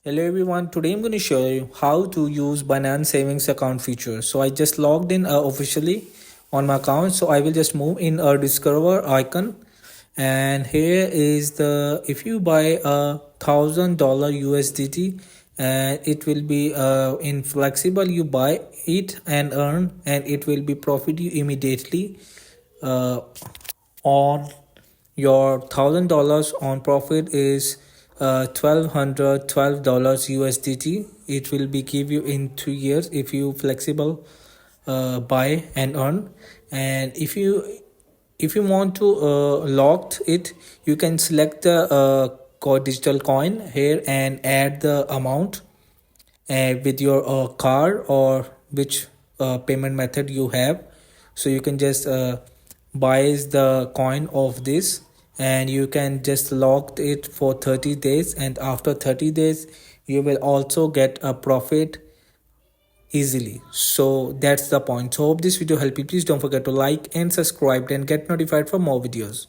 Hello everyone, today I'm going to show you how to use Binance savings account feature. So I just logged in officially on my account. So I will just move in a discover icon, and here is the if you buy $1,000 USDT, and it will be in flexible. You buy it and earn, and it will be profit you immediately uh, on your $1,000 on profit is $1,212 USDT. It will be give you in 2 years if you flexible buy and earn. And if you want to lock it, you can select the digital coin here and add the amount with your card or which payment method you have. So you can just buy the coin of this, and you can just lock it for 30 days, and after 30 days you will also get a profit easily. So that's the point. So hope this video helped you. Please don't forget to like and subscribe and get notified for more videos.